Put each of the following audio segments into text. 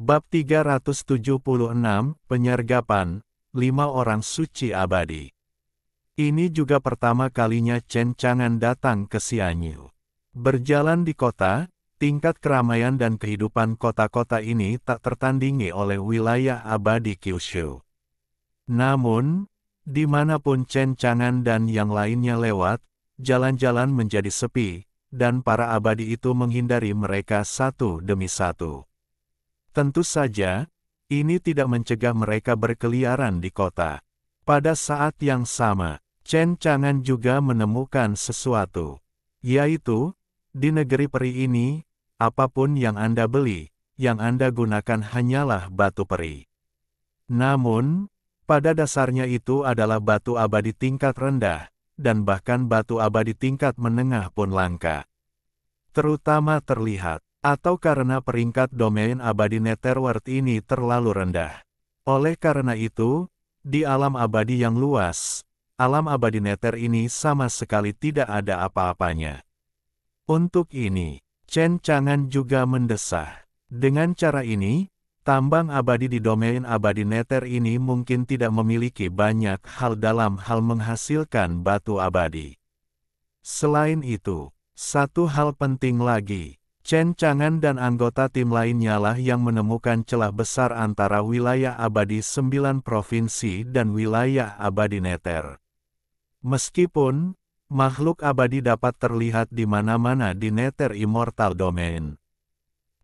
Bab 376, Penyergapan, 5 orang suci abadi. Ini juga pertama kalinya Chen Chang'an datang ke Xianyu. Berjalan di kota, tingkat keramaian dan kehidupan kota-kota ini tak tertandingi oleh wilayah abadi Kyushu. Namun, dimanapun Chen Chang'an dan yang lainnya lewat, jalan-jalan menjadi sepi, dan para abadi itu menghindari mereka satu demi satu. Tentu saja, ini tidak mencegah mereka berkeliaran di kota. Pada saat yang sama, Chen Chang'an juga menemukan sesuatu. Yaitu, di negeri peri ini, apapun yang Anda beli, yang Anda gunakan hanyalah batu peri. Namun, pada dasarnya itu adalah batu abadi tingkat rendah, dan bahkan batu abadi tingkat menengah pun langka. Terutama terlihat, atau karena peringkat domain abadi Netherworld ini terlalu rendah. Oleh karena itu, di alam abadi yang luas, alam abadi Nether ini sama sekali tidak ada apa-apanya. Untuk ini, Chen Chang'an juga mendesah. Dengan cara ini, tambang abadi di domain abadi Nether ini mungkin tidak memiliki banyak hal dalam hal menghasilkan batu abadi. Selain itu, satu hal penting lagi. Chen Chang'an dan anggota tim lainnya lah yang menemukan celah besar antara wilayah abadi 9 provinsi dan wilayah abadi Nether. Meskipun, makhluk abadi dapat terlihat di mana-mana di Nether Immortal Domain.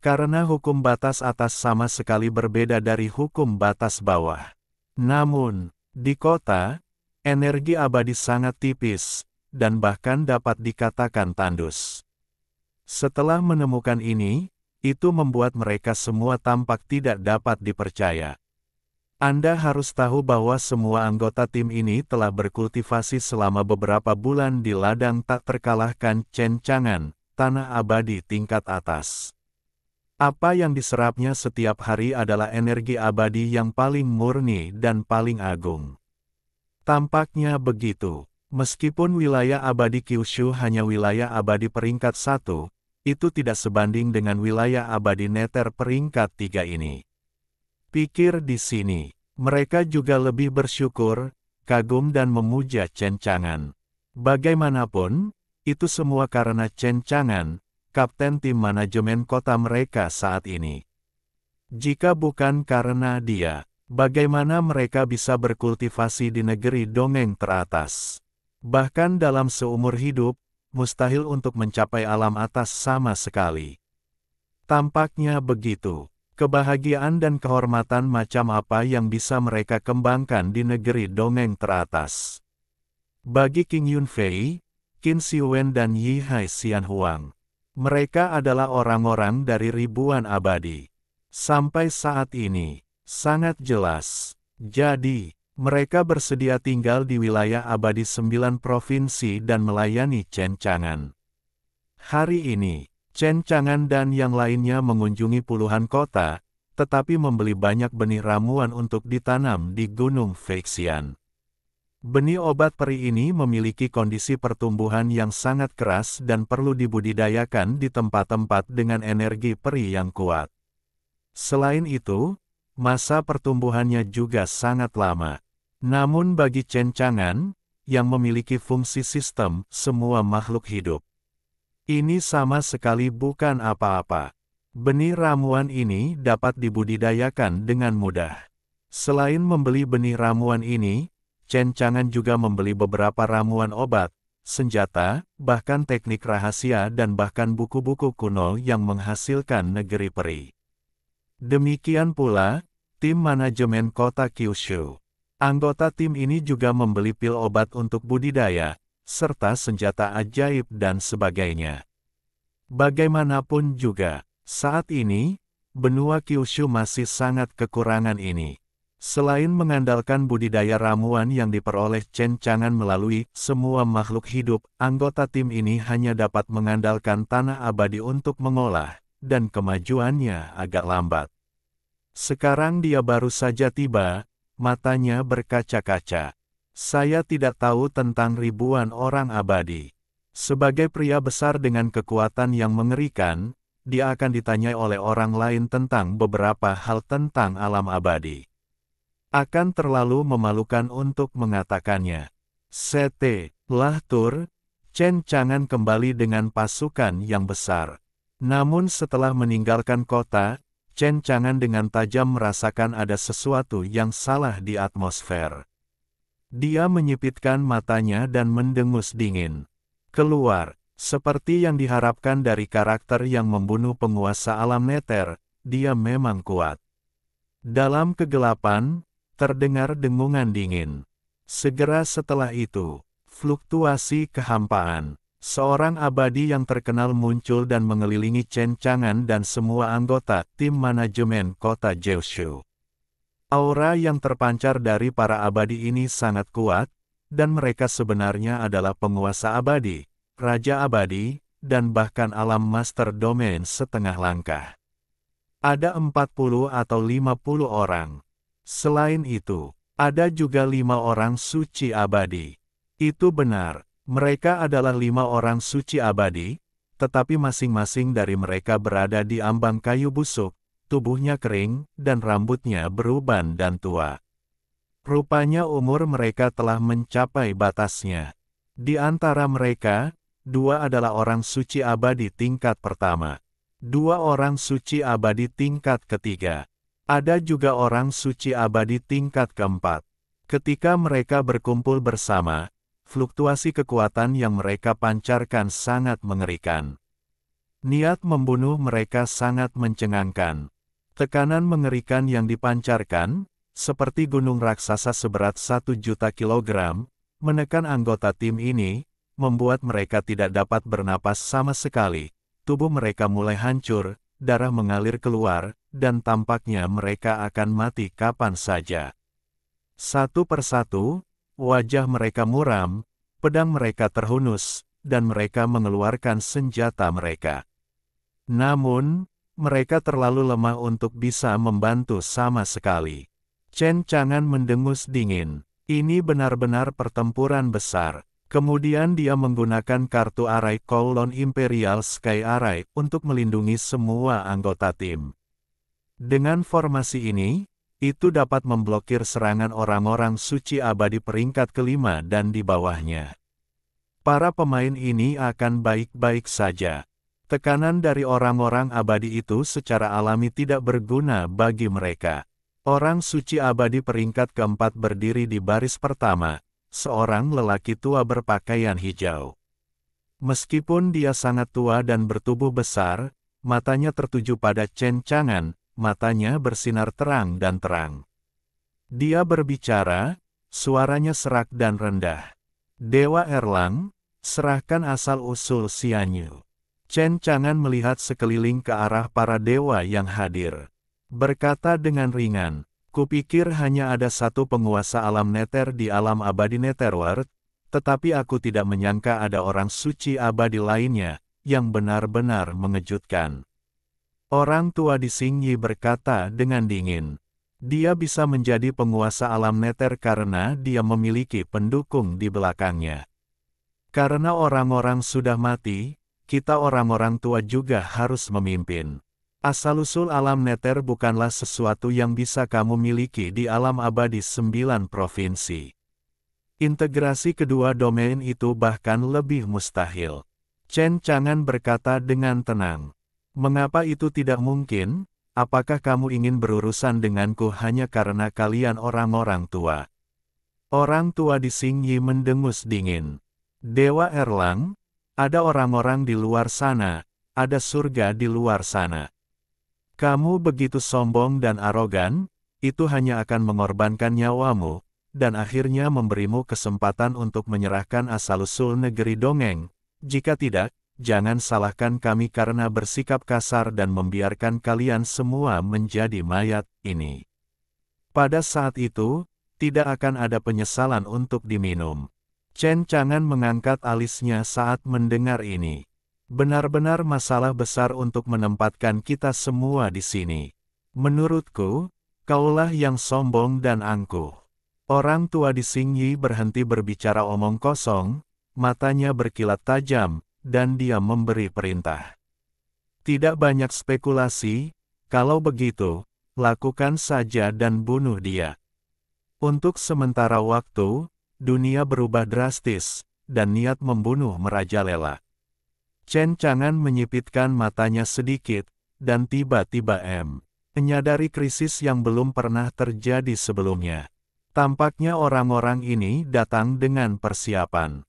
Karena hukum batas atas sama sekali berbeda dari hukum batas bawah. Namun, di kota, energi abadi sangat tipis, dan bahkan dapat dikatakan tandus. Setelah menemukan ini, itu membuat mereka semua tampak tidak dapat dipercaya. Anda harus tahu bahwa semua anggota tim ini telah berkultivasi selama beberapa bulan di ladang tak terkalahkan Chen Chang'an, tanah abadi tingkat atas. Apa yang diserapnya setiap hari adalah energi abadi yang paling murni dan paling agung. Tampaknya begitu, meskipun wilayah abadi Kyushu hanya wilayah abadi peringkat 1, itu tidak sebanding dengan wilayah abadi Nether peringkat 3 ini. Pikir di sini, mereka juga lebih bersyukur, kagum dan memuja Chen Chang'an. Bagaimanapun, itu semua karena Chen Chang'an, kapten tim manajemen kota mereka saat ini. Jika bukan karena dia, bagaimana mereka bisa berkultivasi di negeri dongeng teratas? Bahkan dalam seumur hidup, mustahil untuk mencapai alam atas sama sekali. Tampaknya begitu. Kebahagiaan dan kehormatan macam apa yang bisa mereka kembangkan di negeri dongeng teratas. Bagi King Yunfei, Qin Shiwen dan Yi Hai Xian Huang, mereka adalah orang-orang dari ribuan abadi. Sampai saat ini, sangat jelas. Jadi, mereka bersedia tinggal di wilayah abadi 9 provinsi dan melayani Chen Chang'an. Hari ini, Chen Chang'an dan yang lainnya mengunjungi puluhan kota, tetapi membeli banyak benih ramuan untuk ditanam di Gunung Feixian. Benih obat peri ini memiliki kondisi pertumbuhan yang sangat keras dan perlu dibudidayakan di tempat-tempat dengan energi peri yang kuat. Selain itu, masa pertumbuhannya juga sangat lama. Namun bagi Chen Chang'an, yang memiliki fungsi sistem semua makhluk hidup, ini sama sekali bukan apa-apa. Benih ramuan ini dapat dibudidayakan dengan mudah. Selain membeli benih ramuan ini, Chen Chang'an juga membeli beberapa ramuan obat, senjata, bahkan teknik rahasia dan bahkan buku-buku kuno yang menghasilkan negeri peri. Demikian pula, tim manajemen kota Kyushu. Anggota tim ini juga membeli pil obat untuk budidaya, serta senjata ajaib dan sebagainya. Bagaimanapun juga, saat ini, benua Kyushu masih sangat kekurangan ini. Selain mengandalkan budidaya ramuan yang diperoleh Chen Chang'an melalui semua makhluk hidup, anggota tim ini hanya dapat mengandalkan tanah abadi untuk mengolah, dan kemajuannya agak lambat. Sekarang dia baru saja tiba, matanya berkaca-kaca. Saya tidak tahu tentang ribuan orang abadi. Sebagai pria besar dengan kekuatan yang mengerikan, dia akan ditanyai oleh orang lain tentang beberapa hal tentang alam abadi. Akan terlalu memalukan untuk mengatakannya. Setelah tur, Chen Chang'an kembali dengan pasukan yang besar. Namun setelah meninggalkan kota, Chen Chang'an dengan tajam merasakan ada sesuatu yang salah di atmosfer. Dia menyipitkan matanya dan mendengus dingin. Keluar. Seperti yang diharapkan dari karakter yang membunuh penguasa alam neter, dia memang kuat. Dalam kegelapan, terdengar dengungan dingin. Segera setelah itu, fluktuasi kehampaan. Seorang abadi yang terkenal muncul dan mengelilingi Chen Chang'an dan semua anggota tim manajemen kota Jiushu. Aura yang terpancar dari para abadi ini sangat kuat, dan mereka sebenarnya adalah penguasa abadi, raja abadi, dan bahkan alam master domain setengah langkah. Ada 40 atau 50 orang. Selain itu, ada juga 5 orang suci abadi. Itu benar, mereka adalah 5 orang suci abadi, tetapi masing-masing dari mereka berada di ambang kayu busuk, tubuhnya kering, dan rambutnya beruban dan tua. Rupanya umur mereka telah mencapai batasnya. Di antara mereka, 2 adalah orang suci abadi tingkat pertama. 2 orang suci abadi tingkat ketiga. Ada juga orang suci abadi tingkat keempat. Ketika mereka berkumpul bersama, fluktuasi kekuatan yang mereka pancarkan sangat mengerikan. Niat membunuh mereka sangat mencengangkan. Tekanan mengerikan yang dipancarkan, seperti gunung raksasa seberat 1 juta kilogram, menekan anggota tim ini, membuat mereka tidak dapat bernapas sama sekali. Tubuh mereka mulai hancur, darah mengalir keluar, dan tampaknya mereka akan mati kapan saja. Satu persatu, wajah mereka muram, pedang mereka terhunus, dan mereka mengeluarkan senjata mereka. Namun, mereka terlalu lemah untuk bisa membantu sama sekali. Chen Chang'an mendengus dingin. Ini benar-benar pertempuran besar. Kemudian dia menggunakan kartu Array Kowloon Imperial Sky Array untuk melindungi semua anggota tim. Dengan formasi ini, itu dapat memblokir serangan orang-orang suci abadi peringkat kelima dan di bawahnya. Para pemain ini akan baik-baik saja. Tekanan dari orang-orang abadi itu secara alami tidak berguna bagi mereka. Orang suci abadi peringkat keempat berdiri di baris pertama. Seorang lelaki tua berpakaian hijau. Meskipun dia sangat tua dan bertubuh besar, matanya tertuju pada Chen Chang'an, matanya bersinar terang dan terang. Dia berbicara, suaranya serak dan rendah. Dewa Erlang, serahkan asal-usul Xianyu. Chen Chang'an melihat sekeliling ke arah para dewa yang hadir. Berkata dengan ringan, kupikir hanya ada satu penguasa alam neter di alam abadi Netherworld, tetapi aku tidak menyangka ada orang suci abadi lainnya, yang benar-benar mengejutkan. Orang tua di Xingyi berkata dengan dingin. Dia bisa menjadi penguasa alam neter karena dia memiliki pendukung di belakangnya. Karena orang-orang sudah mati, kita orang-orang tua juga harus memimpin. Asal-usul alam neter bukanlah sesuatu yang bisa kamu miliki di alam abadi 9 provinsi. Integrasi kedua domain itu bahkan lebih mustahil. Chen Chang'an berkata dengan tenang. Mengapa itu tidak mungkin? Apakah kamu ingin berurusan denganku hanya karena kalian orang-orang tua? Orang tua di Xingyi mendengus dingin. Dewa Erlang, ada orang-orang di luar sana, ada surga di luar sana. Kamu begitu sombong dan arogan, itu hanya akan mengorbankan nyawamu, dan akhirnya memberimu kesempatan untuk menyerahkan asal-usul negeri dongeng. Jika tidak, jangan salahkan kami karena bersikap kasar dan membiarkan kalian semua menjadi mayat ini. Pada saat itu, tidak akan ada penyesalan untuk diminum. Chen Chang'an mengangkat alisnya saat mendengar ini. Benar-benar masalah besar untuk menempatkan kita semua di sini. Menurutku, kaulah yang sombong dan angkuh. Orang tua di Xingyi berhenti berbicara omong kosong, matanya berkilat tajam, dan dia memberi perintah. Tidak banyak spekulasi, kalau begitu, lakukan saja dan bunuh dia. Untuk sementara waktu, dunia berubah drastis, dan niat membunuh merajalela. Chen Chang'an menyipitkan matanya sedikit, dan tiba-tiba menyadari krisis yang belum pernah terjadi sebelumnya. Tampaknya orang-orang ini datang dengan persiapan.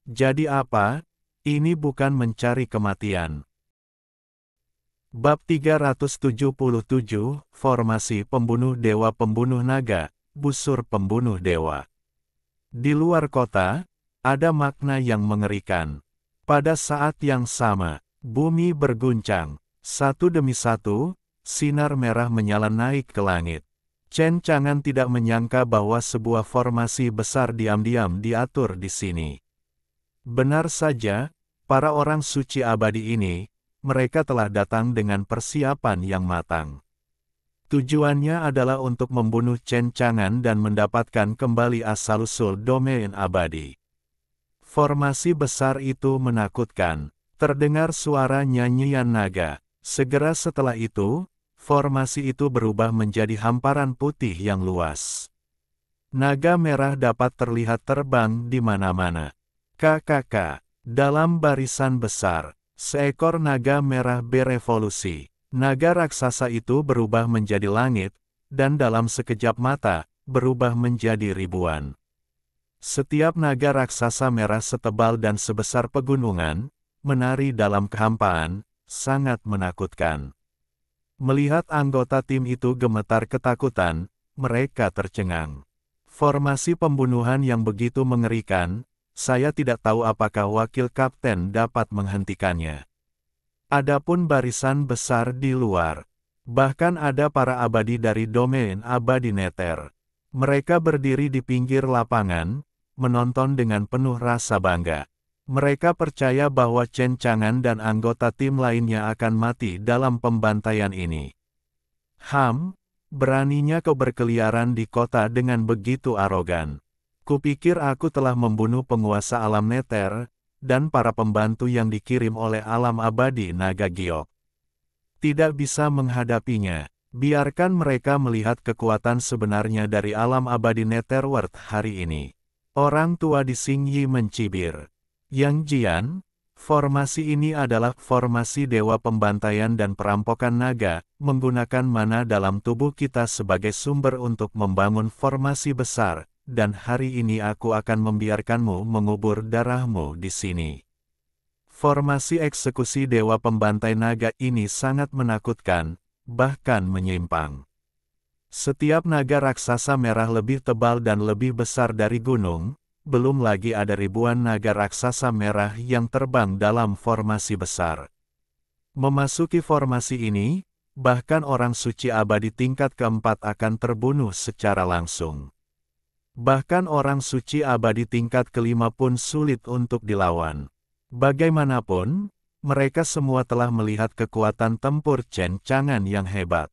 Jadi apa? Ini bukan mencari kematian. Bab 377, Formasi Pembunuh Dewa Pembunuh Naga, Busur Pembunuh Dewa. Di luar kota, ada makna yang mengerikan. Pada saat yang sama, bumi berguncang. Satu demi satu, sinar merah menyala naik ke langit. Chen Chang'an tidak menyangka bahwa sebuah formasi besar diam-diam diatur di sini. Benar saja, para orang suci abadi ini, mereka telah datang dengan persiapan yang matang. Tujuannya adalah untuk membunuh Chen Chang'an dan mendapatkan kembali asal-usul domain abadi. Formasi besar itu menakutkan. Terdengar suara nyanyian naga. Segera setelah itu, formasi itu berubah menjadi hamparan putih yang luas. Naga merah dapat terlihat terbang di mana-mana. KKK. Dalam barisan besar, seekor naga merah berevolusi. Naga raksasa itu berubah menjadi langit, dan dalam sekejap mata, berubah menjadi ribuan. Setiap naga raksasa merah setebal dan sebesar pegunungan, menari dalam kehampaan, sangat menakutkan. Melihat anggota tim itu gemetar ketakutan, mereka tercengang. Formasi pembunuhan yang begitu mengerikan, saya tidak tahu apakah wakil kapten dapat menghentikannya. Adapun barisan besar di luar, bahkan ada para abadi dari domain abadi Nether. Mereka berdiri di pinggir lapangan, menonton dengan penuh rasa bangga. Mereka percaya bahwa Chen Chang'an dan anggota tim lainnya akan mati dalam pembantaian ini. Beraninya kau berkeliaran di kota dengan begitu arogan. Kupikir aku telah membunuh penguasa alam Nether, dan para pembantu yang dikirim oleh alam abadi naga giok. Tidak bisa menghadapinya. Biarkan mereka melihat kekuatan sebenarnya dari alam abadi Netherworld hari ini. Orang tua di Xingyi mencibir. Yang Jian, formasi ini adalah formasi dewa pembantaian dan perampokan naga, menggunakan mana dalam tubuh kita sebagai sumber untuk membangun formasi besar. Dan hari ini aku akan membiarkanmu mengubur darahmu di sini. Formasi eksekusi dewa pembantai naga ini sangat menakutkan, bahkan menyimpang. Setiap naga raksasa merah lebih tebal dan lebih besar dari gunung, belum lagi ada ribuan naga raksasa merah yang terbang dalam formasi besar. Memasuki formasi ini, bahkan orang suci abadi tingkat keempat akan terbunuh secara langsung. Bahkan orang suci abadi tingkat kelima pun sulit untuk dilawan. Bagaimanapun, mereka semua telah melihat kekuatan tempur Chen Chang'an yang hebat.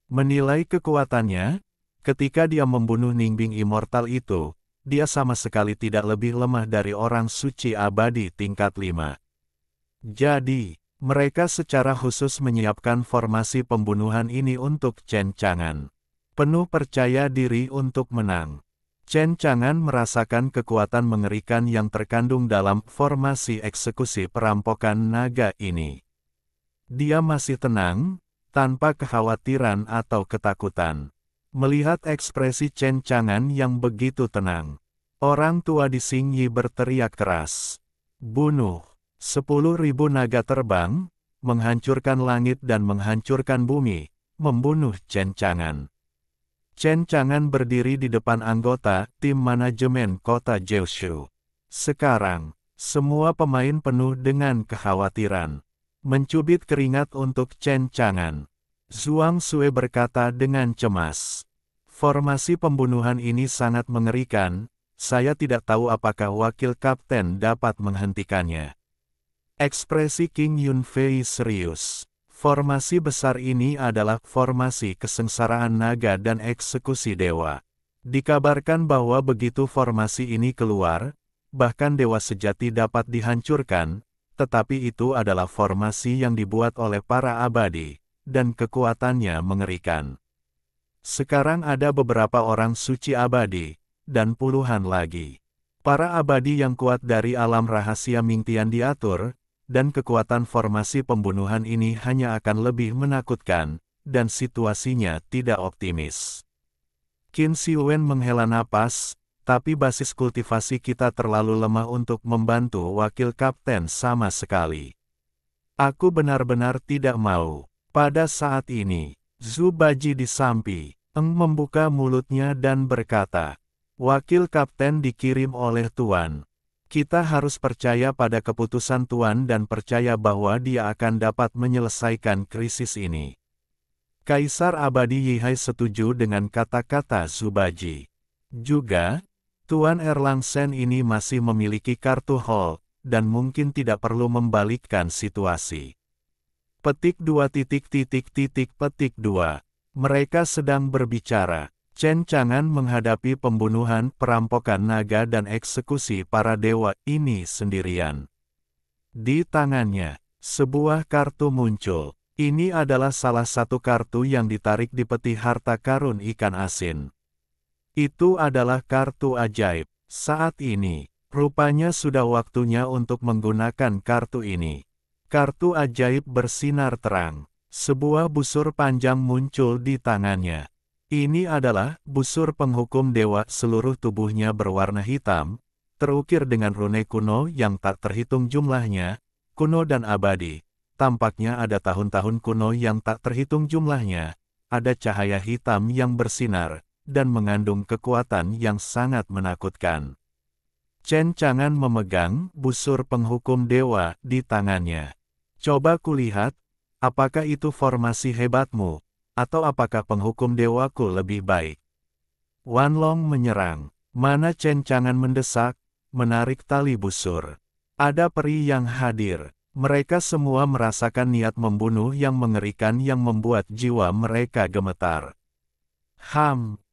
Menilai kekuatannya, ketika dia membunuh Ningbing Immortal itu, dia sama sekali tidak lebih lemah dari orang suci abadi tingkat 5. Jadi, mereka secara khusus menyiapkan formasi pembunuhan ini untuk Chen Chang'an. Penuh percaya diri untuk menang. Chen Chang'an merasakan kekuatan mengerikan yang terkandung dalam formasi eksekusi perampokan naga ini. Dia masih tenang, tanpa kekhawatiran atau ketakutan. Melihat ekspresi Chen Chang'an yang begitu tenang, orang tua di Xingyi berteriak keras. Bunuh! 10.000 naga terbang, menghancurkan langit dan menghancurkan bumi, membunuh Chen Chang'an. Chen Chang'an berdiri di depan anggota tim manajemen kota Jiushu. Sekarang, semua pemain penuh dengan kekhawatiran. Mencubit keringat untuk Chen Chang'an. Zhuang Sui berkata dengan cemas. Formasi pembunuhan ini sangat mengerikan, saya tidak tahu apakah wakil kapten dapat menghentikannya. Ekspresi King Yunfei serius. Formasi besar ini adalah formasi kesengsaraan naga dan eksekusi dewa. Dikabarkan bahwa begitu formasi ini keluar, bahkan dewa sejati dapat dihancurkan, tetapi itu adalah formasi yang dibuat oleh para abadi, dan kekuatannya mengerikan. Sekarang ada beberapa orang suci abadi, dan puluhan lagi. Para abadi yang kuat dari alam rahasia Mingtian diatur, dan kekuatan formasi pembunuhan ini hanya akan lebih menakutkan, dan situasinya tidak optimis. Qin Siwen menghela napas, tapi basis kultivasi kita terlalu lemah untuk membantu wakil kapten sama sekali. Aku benar-benar tidak mau. Pada saat ini, Zhu Baji di samping membuka mulutnya dan berkata, "Wakil kapten dikirim oleh Tuan. Kita harus percaya pada keputusan Tuan dan percaya bahwa dia akan dapat menyelesaikan krisis ini." Kaisar Abadi Yihai setuju dengan kata-kata Zhu Baji. Juga, Tuan Erlangsen ini masih memiliki kartu Hall, dan mungkin tidak perlu membalikkan situasi. Petik 2. Mereka sedang berbicara. Chen Chang'an menghadapi pembunuhan, perampokan naga dan eksekusi para dewa ini sendirian. Di tangannya, sebuah kartu muncul. Ini adalah salah satu kartu yang ditarik di peti harta karun ikan asin. Itu adalah kartu ajaib. Saat ini, rupanya sudah waktunya untuk menggunakan kartu ini. Kartu ajaib bersinar terang. Sebuah busur panjang muncul di tangannya. Ini adalah busur penghukum dewa, seluruh tubuhnya berwarna hitam, terukir dengan rune kuno yang tak terhitung jumlahnya, kuno dan abadi. Tampaknya ada tahun-tahun kuno yang tak terhitung jumlahnya, ada cahaya hitam yang bersinar, dan mengandung kekuatan yang sangat menakutkan. Chen Chang'an memegang busur penghukum dewa di tangannya. "Coba kulihat, apakah itu formasi hebatmu, atau apakah penghukum dewaku lebih baik?" Wan Long menyerang. Mana Chen Chang'an mendesak, menarik tali busur. Ada peri yang hadir. Mereka semua merasakan niat membunuh yang mengerikan yang membuat jiwa mereka gemetar.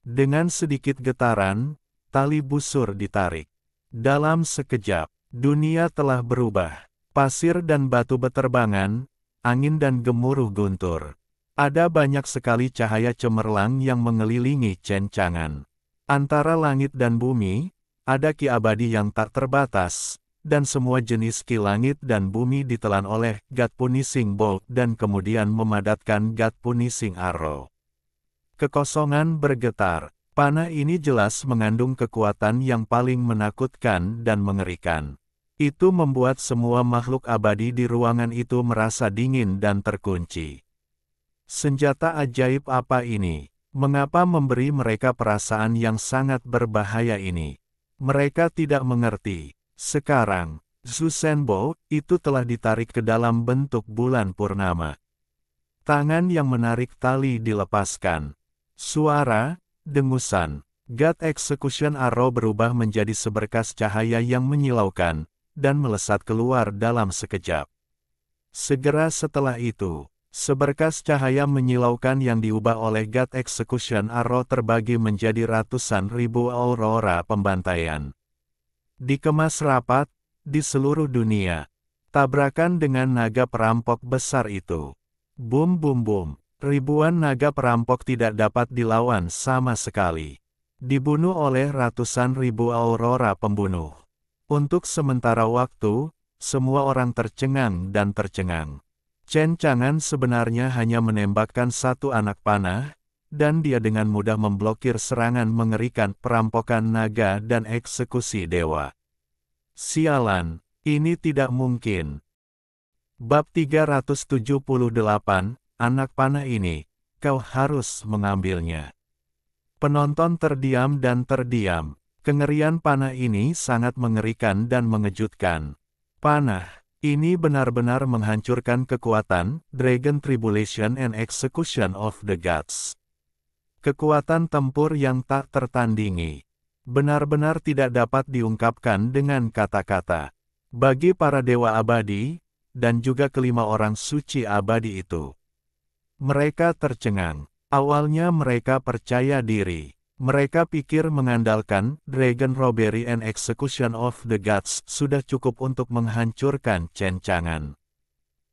Dengan sedikit getaran, tali busur ditarik. Dalam sekejap, dunia telah berubah. Pasir dan batu beterbangan, angin dan gemuruh guntur. Ada banyak sekali cahaya cemerlang yang mengelilingi Chen Chang'an. Antara langit dan bumi, ada ki abadi yang tak terbatas, dan semua jenis ki langit dan bumi ditelan oleh God Punishing Bolt dan kemudian memadatkan God Punishing Arrow. Kekosongan bergetar. Panah ini jelas mengandung kekuatan yang paling menakutkan dan mengerikan. Itu membuat semua makhluk abadi di ruangan itu merasa dingin dan terkunci. Senjata ajaib apa ini? Mengapa memberi mereka perasaan yang sangat berbahaya ini? Mereka tidak mengerti. Sekarang, Zhu Shenbo itu telah ditarik ke dalam bentuk bulan purnama. Tangan yang menarik tali dilepaskan. Suara, dengusan. God Execution Arrow berubah menjadi seberkas cahaya yang menyilaukan, dan melesat keluar dalam sekejap. Segera setelah itu, seberkas cahaya menyilaukan yang diubah oleh God Execution Arrow terbagi menjadi ratusan ribu aurora pembantaian. Dikemas rapat, di seluruh dunia. Tabrakan dengan naga perampok besar itu. Bum bum bum. Ribuan naga perampok tidak dapat dilawan sama sekali. Dibunuh oleh ratusan ribu aurora pembunuh. Untuk sementara waktu, semua orang tercengang dan tercengang. Chen Chang'an sebenarnya hanya menembakkan satu anak panah, dan dia dengan mudah memblokir serangan mengerikan perampokan naga dan eksekusi dewa. Sialan, ini tidak mungkin. Bab 378, anak panah ini, kau harus mengambilnya. Penonton terdiam dan terdiam. Kengerian panah ini sangat mengerikan dan mengejutkan. Panah ini benar-benar menghancurkan kekuatan Dragon Tribulation and Execution of the Gods. Kekuatan tempur yang tak tertandingi. Benar-benar tidak dapat diungkapkan dengan kata-kata. Bagi para dewa abadi, dan juga kelima orang suci abadi itu. Mereka tercengang. Awalnya mereka percaya diri. Mereka pikir mengandalkan Dragon Robbery and Execution of the Gods sudah cukup untuk menghancurkan Chen Chang'an.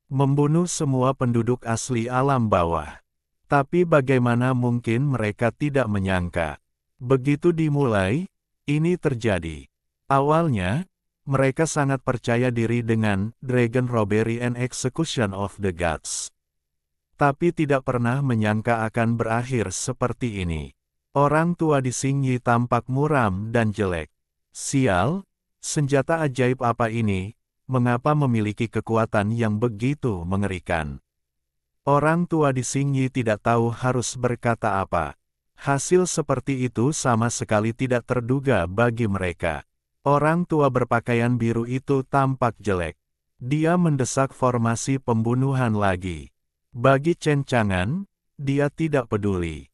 Membunuh semua penduduk asli alam bawah. Tapi bagaimana mungkin mereka tidak menyangka? Begitu dimulai, ini terjadi. Awalnya, mereka sangat percaya diri dengan Dragon Robbery and Execution of the Gods. Tapi tidak pernah menyangka akan berakhir seperti ini. Orang tua di Xing Yi tampak muram dan jelek. Sial, senjata ajaib apa ini? Mengapa memiliki kekuatan yang begitu mengerikan? Orang tua di Xing Yi tidak tahu harus berkata apa. Hasil seperti itu sama sekali tidak terduga bagi mereka. Orang tua berpakaian biru itu tampak jelek. Dia mendesak formasi pembunuhan lagi. Bagi Chen Chang'an, dia tidak peduli.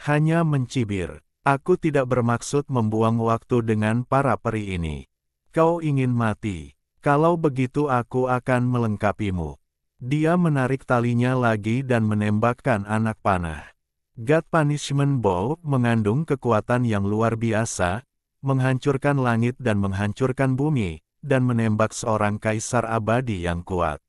Hanya mencibir. Aku tidak bermaksud membuang waktu dengan para peri ini. Kau ingin mati. Kalau begitu aku akan melengkapimu. Dia menarik talinya lagi dan menembakkan anak panah. God Punishment Bow mengandung kekuatan yang luar biasa, menghancurkan langit dan menghancurkan bumi, dan menembak seorang kaisar abadi yang kuat.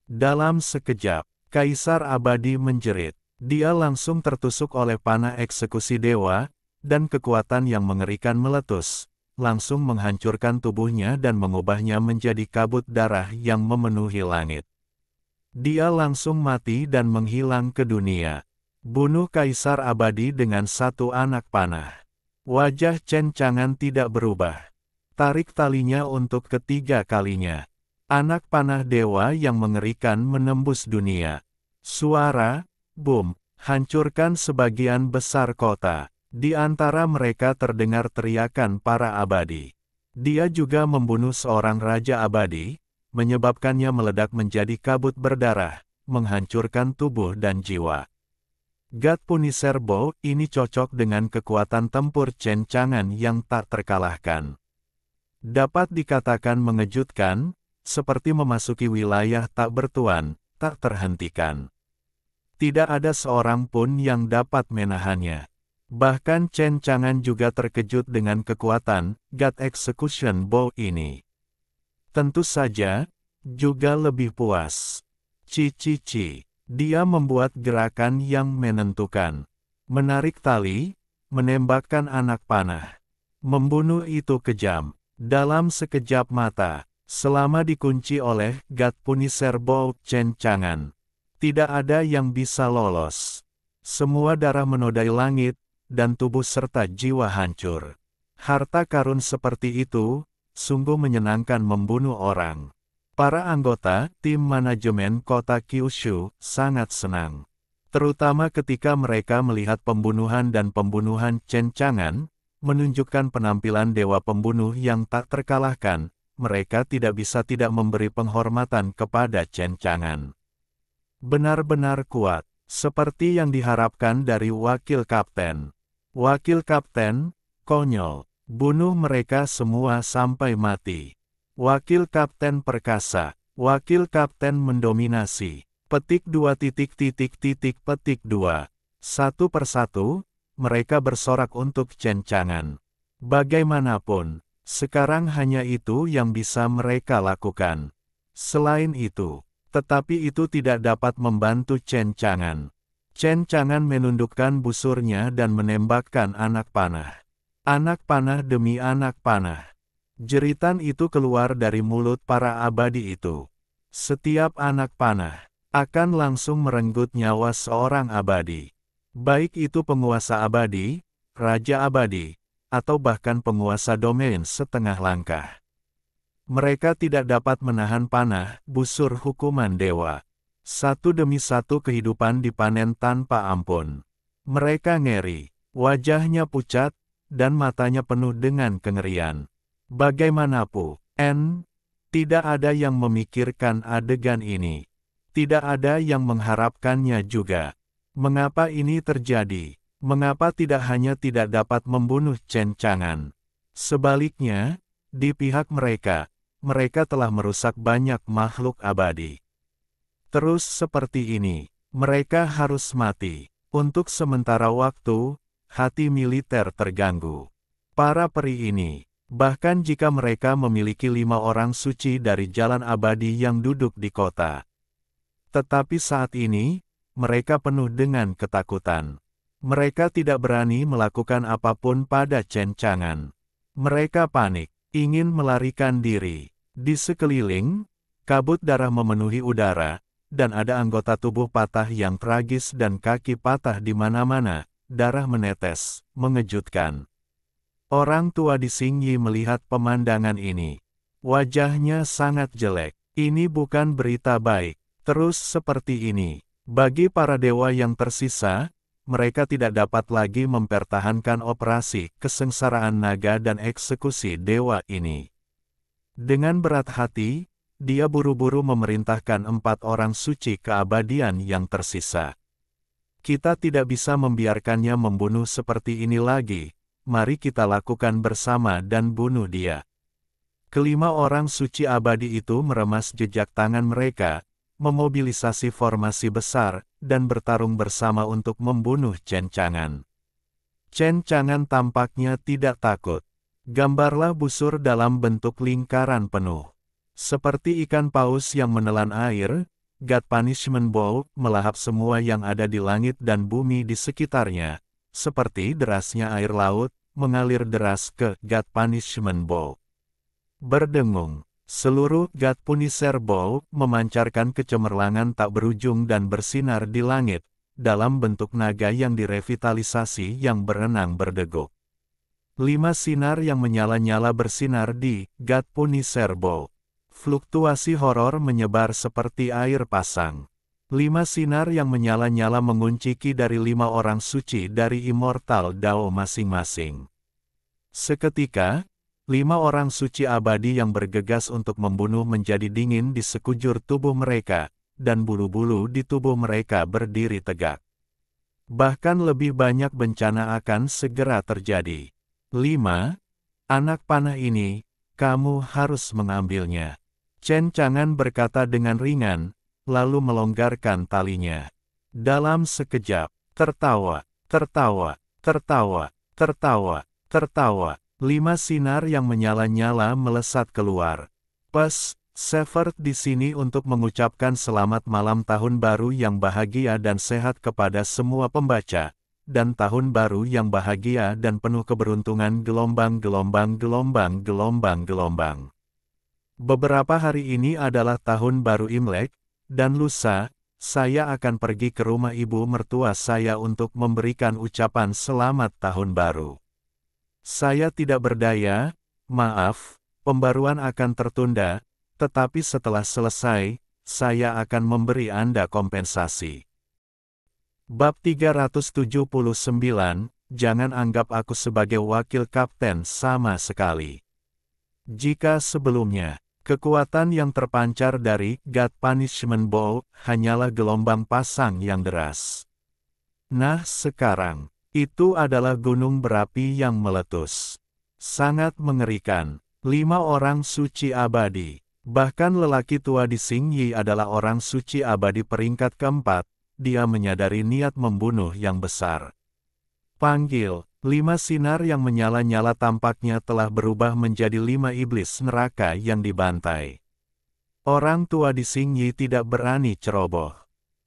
Dalam sekejap, kaisar abadi menjerit. Dia langsung tertusuk oleh panah eksekusi dewa, dan kekuatan yang mengerikan meletus, langsung menghancurkan tubuhnya dan mengubahnya menjadi kabut darah yang memenuhi langit. Dia langsung mati dan menghilang ke dunia. Bunuh kaisar abadi dengan satu anak panah. Wajah Chen Chang'an tidak berubah. Tarik talinya untuk ketiga kalinya. Anak panah dewa yang mengerikan menembus dunia. Suara boom, hancurkan sebagian besar kota. Di antara mereka terdengar teriakan para abadi. Dia juga membunuh seorang raja abadi, menyebabkannya meledak menjadi kabut berdarah, menghancurkan tubuh dan jiwa. God Punisher Bow ini cocok dengan kekuatan tempur Chen Chang'an yang tak terkalahkan. Dapat dikatakan mengejutkan, seperti memasuki wilayah tak bertuan, tak terhentikan. Tidak ada seorang pun yang dapat menahannya. Bahkan Chen Chang'an juga terkejut dengan kekuatan God Execution Bow ini. Tentu saja, juga lebih puas. Ci. Dia membuat gerakan yang menentukan. Menarik tali, menembakkan anak panah. Membunuh itu kejam. Dalam sekejap mata, selama dikunci oleh God Punisher Bow Chen Chang'an. Tidak ada yang bisa lolos. Semua darah menodai langit, dan tubuh serta jiwa hancur. Harta karun seperti itu, sungguh menyenangkan membunuh orang. Para anggota tim manajemen kota Kyushu sangat senang. Terutama ketika mereka melihat pembunuhan dan pembunuhan Chen Chang'an, menunjukkan penampilan dewa pembunuh yang tak terkalahkan, mereka tidak bisa tidak memberi penghormatan kepada Chen Chang'an. Benar-benar kuat, seperti yang diharapkan dari wakil kapten. Wakil kapten, konyol, bunuh mereka semua sampai mati. Wakil kapten perkasa, wakil kapten mendominasi. Petik 2 petik 2. Satu persatu, mereka bersorak untuk Chen Chang'an. Bagaimanapun, sekarang hanya itu yang bisa mereka lakukan. Selain itu, tetapi itu tidak dapat membantu Chen Chang'an. Chen Chang'an menundukkan busurnya dan menembakkan anak panah. Anak panah demi anak panah. Jeritan itu keluar dari mulut para abadi itu. Setiap anak panah akan langsung merenggut nyawa seorang abadi. Baik itu penguasa abadi, raja abadi, atau bahkan penguasa domain setengah langkah. Mereka tidak dapat menahan panah, busur hukuman dewa. Satu demi satu kehidupan dipanen tanpa ampun. Mereka ngeri, wajahnya pucat, dan matanya penuh dengan kengerian. Bagaimanapun, tidak ada yang memikirkan adegan ini. Tidak ada yang mengharapkannya juga. Mengapa ini terjadi? Mengapa tidak hanya tidak dapat membunuh Chen Chang'an? Sebaliknya, di pihak mereka telah merusak banyak makhluk abadi. Terus seperti ini, mereka harus mati. Untuk sementara waktu, hati militer terganggu. Para peri ini, bahkan jika mereka memiliki 5 orang suci dari jalan abadi yang duduk di kota. Tetapi saat ini, mereka penuh dengan ketakutan. Mereka tidak berani melakukan apapun pada Chen Chang'an. Mereka panik, ingin melarikan diri. Di sekeliling, kabut darah memenuhi udara, dan ada anggota tubuh patah yang tragis dan kaki patah di mana-mana, darah menetes, mengejutkan. Orang tua di Xingyi melihat pemandangan ini. Wajahnya sangat jelek. Ini bukan berita baik. Terus seperti ini, bagi para dewa yang tersisa, mereka tidak dapat lagi mempertahankan operasi kesengsaraan naga dan eksekusi dewa ini. Dengan berat hati, dia buru-buru memerintahkan 4 orang suci keabadian yang tersisa. Kita tidak bisa membiarkannya membunuh seperti ini lagi, mari kita lakukan bersama dan bunuh dia. Kelima orang suci abadi itu meremas jejak tangan mereka, memobilisasi formasi besar, dan bertarung bersama untuk membunuh Chen Chang'an. Chen Chang'an tampaknya tidak takut. Gambarlah busur dalam bentuk lingkaran penuh. Seperti ikan paus yang menelan air, God Punishment Bowl melahap semua yang ada di langit dan bumi di sekitarnya, seperti derasnya air laut, mengalir deras ke God Punishment Bowl. Berdengung. Seluruh God Punisher Bowl memancarkan kecemerlangan tak berujung dan bersinar di langit, dalam bentuk naga yang direvitalisasi yang berenang berdeguk. 5 sinar yang menyala-nyala bersinar di God Punisher Bowl. Fluktuasi horor menyebar seperti air pasang. 5 sinar yang menyala-nyala mengunci ki dari 5 orang suci dari Immortal Dao masing-masing. Seketika, 5 orang suci abadi yang bergegas untuk membunuh menjadi dingin di sekujur tubuh mereka, dan bulu-bulu di tubuh mereka berdiri tegak. Bahkan lebih banyak bencana akan segera terjadi. 5. Anak panah ini, kamu harus mengambilnya. Chen Chang'an berkata dengan ringan, lalu melonggarkan talinya. Dalam sekejap, tertawa, tertawa, tertawa, tertawa, tertawa. 5 sinar yang menyala-nyala melesat keluar. Pas, Shepherd di sini untuk mengucapkan selamat malam tahun baru yang bahagia dan sehat kepada semua pembaca, dan tahun baru yang bahagia dan penuh keberuntungan gelombang-gelombang-gelombang-gelombang-gelombang. Beberapa hari ini adalah tahun baru Imlek, dan lusa, saya akan pergi ke rumah ibu mertua saya untuk memberikan ucapan selamat tahun baru. Saya tidak berdaya, maaf, pembaruan akan tertunda, tetapi setelah selesai, saya akan memberi Anda kompensasi. Bab 379, jangan anggap aku sebagai wakil kapten sama sekali. Jika sebelumnya, kekuatan yang terpancar dari God Punishment Bowl hanyalah gelombang pasang yang deras. Nah sekarang, itu adalah gunung berapi yang meletus. Sangat mengerikan. 5 orang suci abadi. Bahkan lelaki tua di Xingyi adalah orang suci abadi peringkat keempat. Dia menyadari niat membunuh yang besar. Panggil. 5 sinar yang menyala-nyala tampaknya telah berubah menjadi 5 iblis neraka yang dibantai. Orang tua di Xingyi tidak berani ceroboh.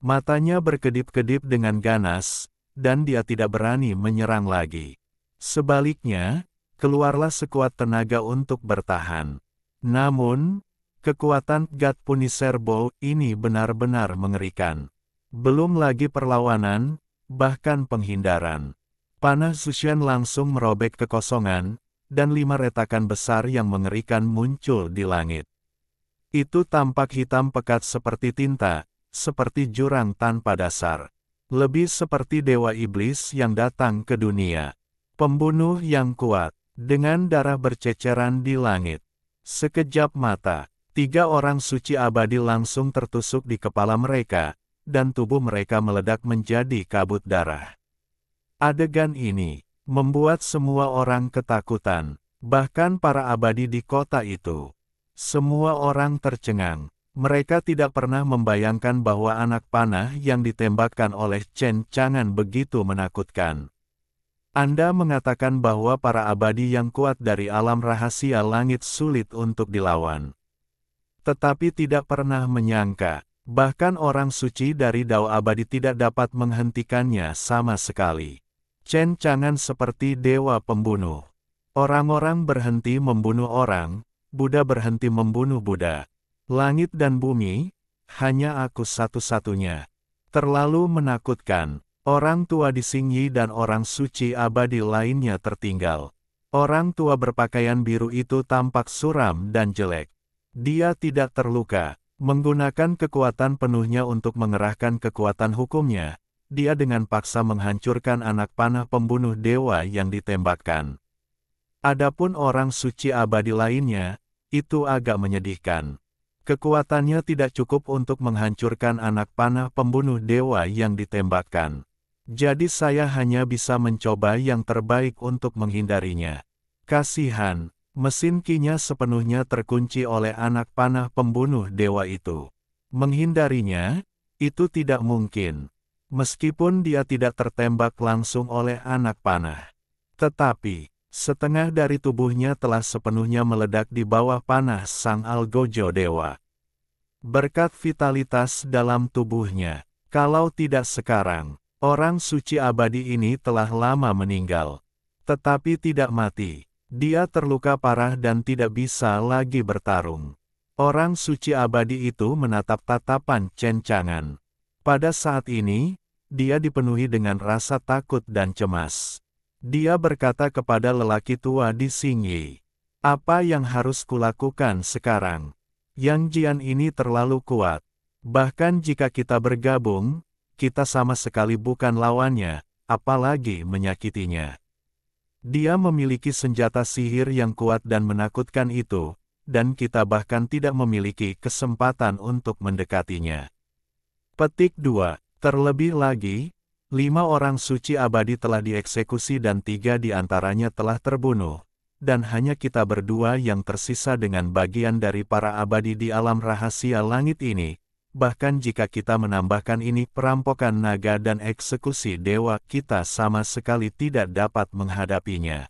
Matanya berkedip-kedip dengan ganas, dan dia tidak berani menyerang lagi. Sebaliknya, keluarlah sekuat tenaga untuk bertahan. Namun, kekuatan God Punisher Bowl ini benar-benar mengerikan. Belum lagi perlawanan, bahkan penghindaran. Panah Zhuxian langsung merobek kekosongan, dan 5 retakan besar yang mengerikan muncul di langit. Itu tampak hitam pekat seperti tinta, seperti jurang tanpa dasar. Lebih seperti dewa iblis yang datang ke dunia. Pembunuh yang kuat, dengan darah berceceran di langit. Sekejap mata, 3 orang suci abadi langsung tertusuk di kepala mereka, dan tubuh mereka meledak menjadi kabut darah. Adegan ini membuat semua orang ketakutan, bahkan para abadi di kota itu. Semua orang tercengang. Mereka tidak pernah membayangkan bahwa anak panah yang ditembakkan oleh Chen Chang'an begitu menakutkan. Anda mengatakan bahwa para abadi yang kuat dari alam rahasia langit sulit untuk dilawan. Tetapi tidak pernah menyangka, bahkan orang suci dari Dao abadi tidak dapat menghentikannya sama sekali. Chen Chang'an seperti dewa pembunuh. Orang-orang berhenti membunuh orang, Buddha berhenti membunuh Buddha. Langit dan bumi, hanya aku satu-satunya. Terlalu menakutkan. Orang tua di Xingyi dan orang suci abadi lainnya tertinggal. Orang tua berpakaian biru itu tampak suram dan jelek. Dia tidak terluka, menggunakan kekuatan penuhnya untuk mengerahkan kekuatan hukumnya. Dia dengan paksa menghancurkan anak panah pembunuh dewa yang ditembakkan. Adapun orang suci abadi lainnya, itu agak menyedihkan. Kekuatannya tidak cukup untuk menghancurkan anak panah pembunuh dewa yang ditembakkan. Jadi saya hanya bisa mencoba yang terbaik untuk menghindarinya. Kasihan, mesin Qi-nya sepenuhnya terkunci oleh anak panah pembunuh dewa itu. Menghindarinya, itu tidak mungkin. Meskipun dia tidak tertembak langsung oleh anak panah. Tetapi, setengah dari tubuhnya telah sepenuhnya meledak di bawah panah sang Algojo Dewa. Berkat vitalitas dalam tubuhnya, kalau tidak sekarang, orang suci abadi ini telah lama meninggal. Tetapi tidak mati. Dia terluka parah dan tidak bisa lagi bertarung. Orang suci abadi itu menatap tatapan Chen Chang'an. Pada saat ini, dia dipenuhi dengan rasa takut dan cemas. Dia berkata kepada lelaki tua di Xingyi, "Apa yang harus kulakukan sekarang? Yang Jian ini terlalu kuat. Bahkan jika kita bergabung, kita sama sekali bukan lawannya, apalagi menyakitinya. Dia memiliki senjata sihir yang kuat dan menakutkan itu, dan kita bahkan tidak memiliki kesempatan untuk mendekatinya." Petik 2. Terlebih lagi, 5 orang suci abadi telah dieksekusi dan 3 di antaranya telah terbunuh, dan hanya kita berdua yang tersisa dengan bagian dari para abadi di alam rahasia langit ini. Bahkan jika kita menambahkan ini perampokan naga dan eksekusi dewa, kita sama sekali tidak dapat menghadapinya.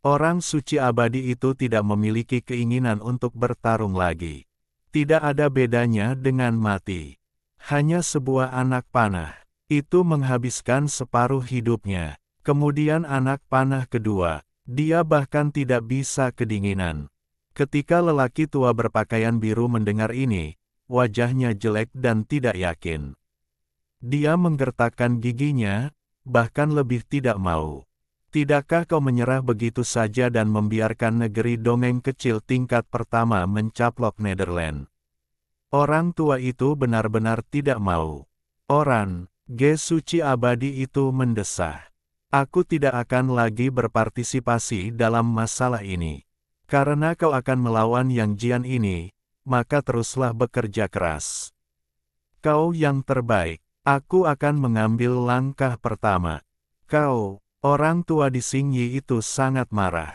Orang suci abadi itu tidak memiliki keinginan untuk bertarung lagi. Tidak ada bedanya dengan mati. Hanya sebuah anak panah. Itu menghabiskan separuh hidupnya. Kemudian anak panah kedua. Dia bahkan tidak bisa kedinginan. Ketika lelaki tua berpakaian biru mendengar ini, wajahnya jelek dan tidak yakin. Dia menggertakkan giginya, bahkan lebih tidak mau. Tidakkah kau menyerah begitu saja dan membiarkan negeri dongeng kecil tingkat pertama mencaplok Nederland? Orang tua itu benar-benar tidak mau. Orang, Ge suci abadi itu mendesah. Aku tidak akan lagi berpartisipasi dalam masalah ini. Karena kau akan melawan Yang Jian ini, maka teruslah bekerja keras. Kau yang terbaik, aku akan mengambil langkah pertama. Kau, orang tua di Xingyi itu sangat marah.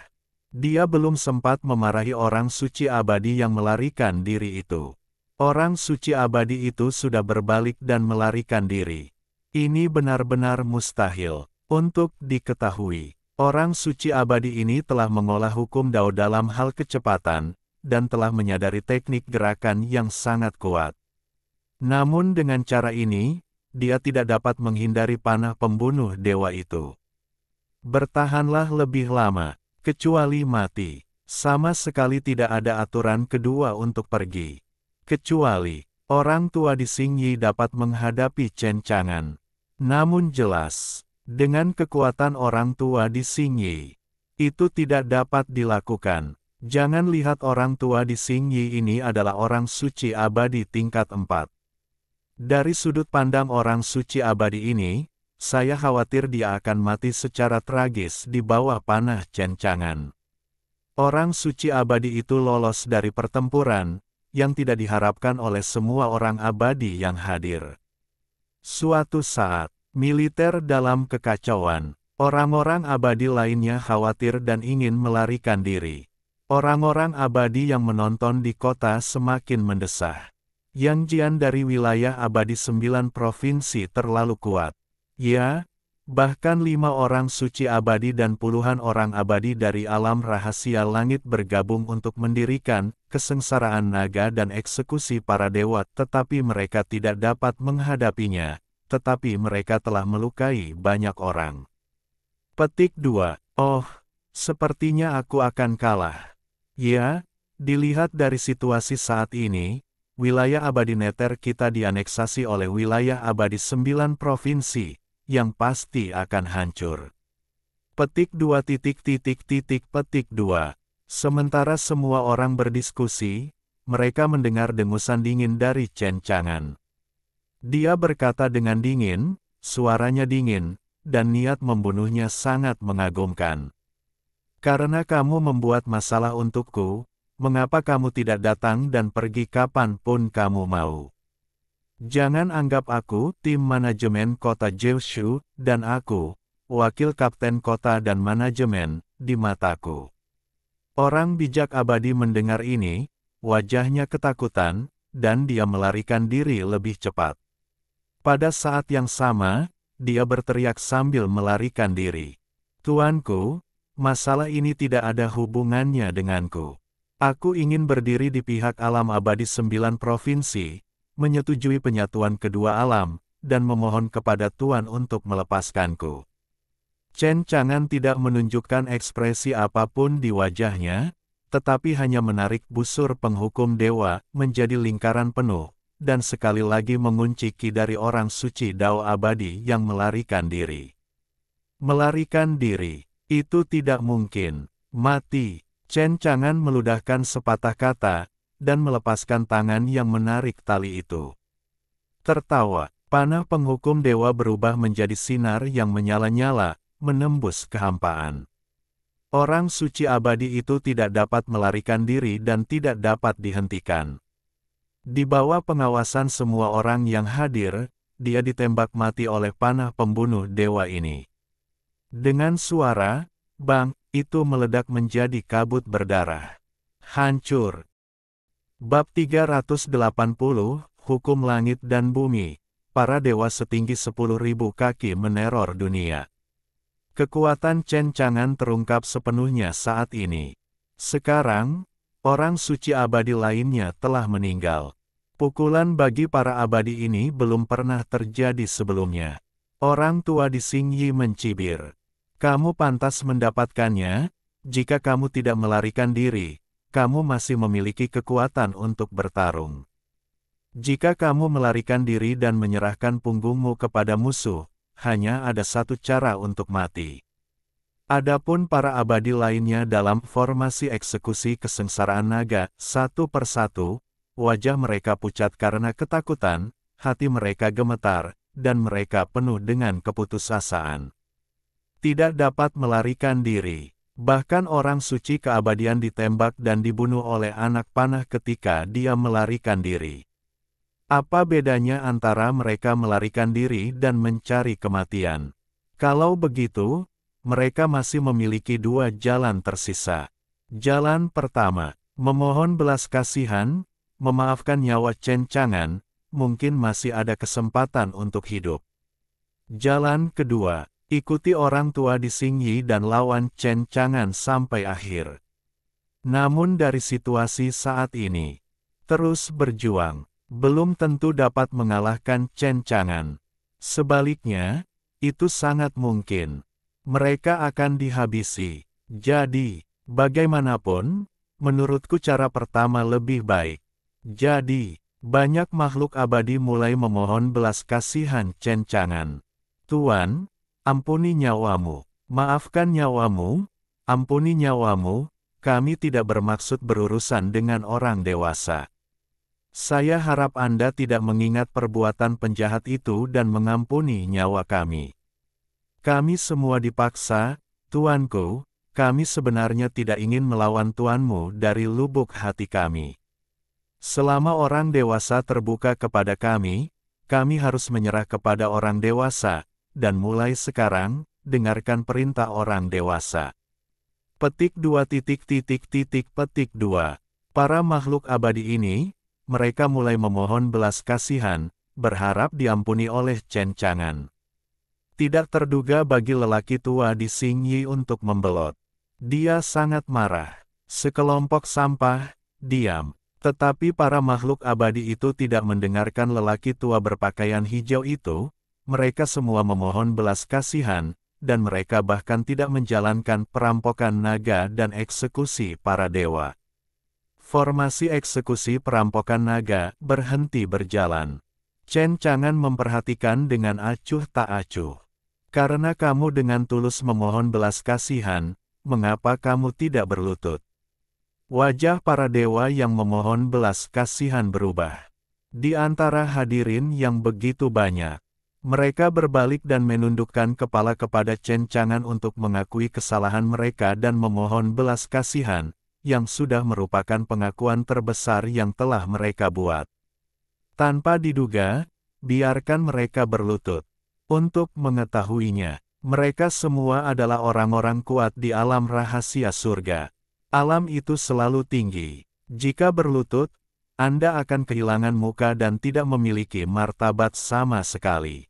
Dia belum sempat memarahi orang suci abadi yang melarikan diri itu. Orang suci abadi itu sudah berbalik dan melarikan diri. Ini benar-benar mustahil untuk diketahui. Orang suci abadi ini telah mengolah hukum Dao dalam hal kecepatan, dan telah menyadari teknik gerakan yang sangat kuat. Namun dengan cara ini, dia tidak dapat menghindari panah pembunuh dewa itu. Bertahanlah lebih lama, kecuali mati. Sama sekali tidak ada aturan kedua untuk pergi. Kecuali, orang tua di Xingyi dapat menghadapi Chen Chang'an. Namun jelas, dengan kekuatan orang tua di Xingyi, itu tidak dapat dilakukan. Jangan lihat orang tua di Xingyi ini adalah orang suci abadi tingkat 4. Dari sudut pandang orang suci abadi ini, saya khawatir dia akan mati secara tragis di bawah panah Chen Chang'an. Orang suci abadi itu lolos dari pertempuran, yang tidak diharapkan oleh semua orang abadi yang hadir. Suatu saat, militer dalam kekacauan, orang-orang abadi lainnya khawatir dan ingin melarikan diri. Orang-orang abadi yang menonton di kota semakin mendesah. Yang Jian dari wilayah abadi 9 provinsi terlalu kuat. Ya, Bahkan 5 orang suci abadi dan puluhan orang abadi dari alam rahasia langit bergabung untuk mendirikan kesengsaraan naga dan eksekusi para dewa, tetapi mereka tidak dapat menghadapinya, tetapi mereka telah melukai banyak orang. Petik 2. Oh, sepertinya aku akan kalah. Ya, dilihat dari situasi saat ini, wilayah abadi Nether kita dianeksasi oleh wilayah abadi 9 provinsi, yang pasti akan hancur. Petik 2. Petik 2. Sementara semua orang berdiskusi, mereka mendengar dengusan dingin dari Chen Chang'an. Dia berkata dengan dingin, suaranya dingin, dan niat membunuhnya sangat mengagumkan. Karena kamu membuat masalah untukku, mengapa kamu tidak datang dan pergi kapanpun kamu mau? Jangan anggap aku, tim manajemen kota Jiuzhou, dan aku, wakil kapten kota dan manajemen, di mataku. Orang bijak abadi mendengar ini, wajahnya ketakutan, dan dia melarikan diri lebih cepat. Pada saat yang sama, dia berteriak sambil melarikan diri. Tuanku, masalah ini tidak ada hubungannya denganku. Aku ingin berdiri di pihak alam abadi 9 provinsi, menyetujui penyatuan kedua alam, dan memohon kepada Tuan untuk melepaskanku. Chen Chang'an tidak menunjukkan ekspresi apapun di wajahnya, tetapi hanya menarik busur penghukum dewa menjadi lingkaran penuh, dan sekali lagi mengunci ki dari orang suci Dao abadi yang melarikan diri. Melarikan diri, itu tidak mungkin. Mati. Chen Chang'an meludahkan sepatah kata, dan melepaskan tangan yang menarik tali itu. Tertawa, panah penghukum dewa berubah menjadi sinar yang menyala-nyala, menembus kehampaan. Orang suci abadi itu tidak dapat melarikan diri dan tidak dapat dihentikan. Di bawah pengawasan semua orang yang hadir, dia ditembak mati oleh panah pembunuh dewa ini. Dengan suara, bang, itu meledak menjadi kabut berdarah. Hancur. Bab 380, Hukum Langit dan Bumi. Para dewa setinggi 10.000 kaki meneror dunia. Kekuatan Chen Chang'an terungkap sepenuhnya saat ini. Sekarang, orang suci abadi lainnya telah meninggal. Pukulan bagi para abadi ini belum pernah terjadi sebelumnya. Orang tua di Xingyi mencibir. Kamu pantas mendapatkannya, jika kamu tidak melarikan diri. Kamu masih memiliki kekuatan untuk bertarung. Jika kamu melarikan diri dan menyerahkan punggungmu kepada musuh, hanya ada satu cara untuk mati. Adapun para abadi lainnya dalam formasi eksekusi kesengsaraan naga, satu persatu, wajah mereka pucat karena ketakutan, hati mereka gemetar, dan mereka penuh dengan keputusasaan. Tidak dapat melarikan diri. Bahkan orang suci keabadian ditembak dan dibunuh oleh anak panah ketika dia melarikan diri. Apa bedanya antara mereka melarikan diri dan mencari kematian? Kalau begitu, mereka masih memiliki dua jalan tersisa. Jalan pertama, memohon belas kasihan, memaafkan nyawa Chen Chang'an, mungkin masih ada kesempatan untuk hidup. Jalan kedua, ikuti orang tua di Xingyi dan lawan Chen Chang'an sampai akhir. Namun dari situasi saat ini, terus berjuang, belum tentu dapat mengalahkan Chen Chang'an. Sebaliknya, itu sangat mungkin. Mereka akan dihabisi. Jadi, bagaimanapun, menurutku cara pertama lebih baik. Jadi, banyak makhluk abadi mulai memohon belas kasihan Chen Chang'an. Tuan, ampuni nyawamu, maafkan nyawamu, ampuni nyawamu, kami tidak bermaksud berurusan dengan orang dewasa. Saya harap Anda tidak mengingat perbuatan penjahat itu dan mengampuni nyawa kami. Kami semua dipaksa, tuanku, kami sebenarnya tidak ingin melawan tuanmu dari lubuk hati kami. Selama orang dewasa terbuka kepada kami harus menyerah kepada orang dewasa, dan mulai sekarang, dengarkan perintah orang dewasa. Petik 2. Petik 2. Para makhluk abadi ini, mereka mulai memohon belas kasihan, berharap diampuni oleh Chen Chang'an. Tidak terduga bagi lelaki tua di Xingyi untuk membelot. Dia sangat marah. Sekelompok sampah, diam. Tetapi para makhluk abadi itu tidak mendengarkan lelaki tua berpakaian hijau itu. Mereka semua memohon belas kasihan, dan mereka bahkan tidak menjalankan perampokan naga dan eksekusi para dewa. Formasi eksekusi perampokan naga berhenti berjalan. Chen Chang'an memperhatikan dengan acuh tak acuh. Karena kamu dengan tulus memohon belas kasihan, mengapa kamu tidak berlutut? Wajah para dewa yang memohon belas kasihan berubah. Di antara hadirin yang begitu banyak, mereka berbalik dan menundukkan kepala kepada Chen Chang'an untuk mengakui kesalahan mereka dan memohon belas kasihan, yang sudah merupakan pengakuan terbesar yang telah mereka buat. Tanpa diduga, biarkan mereka berlutut. Untuk mengetahuinya, mereka semua adalah orang-orang kuat di alam rahasia surga. Alam itu selalu tinggi. Jika berlutut, Anda akan kehilangan muka dan tidak memiliki martabat sama sekali.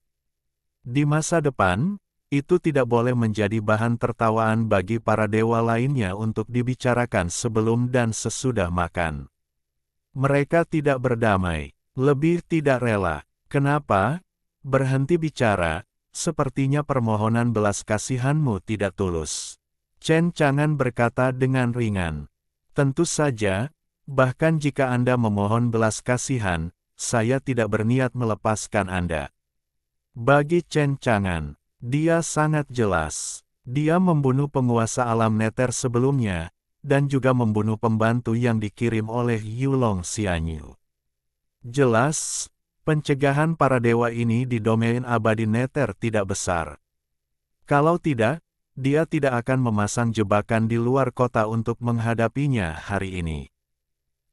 Di masa depan, itu tidak boleh menjadi bahan tertawaan bagi para dewa lainnya untuk dibicarakan sebelum dan sesudah makan. Mereka tidak berdamai, lebih tidak rela. Kenapa? Berhenti bicara, sepertinya permohonan belas kasihanmu tidak tulus. Chen Chang'an berkata dengan ringan. Tentu saja, bahkan jika Anda memohon belas kasihan, saya tidak berniat melepaskan Anda. Bagi Chen Chang'an, dia sangat jelas. Dia membunuh penguasa alam neter sebelumnya, dan juga membunuh pembantu yang dikirim oleh Yulong Xianyu. Jelas, pencegahan para dewa ini di domain abadi neter tidak besar. Kalau tidak, dia tidak akan memasang jebakan di luar kota untuk menghadapinya hari ini.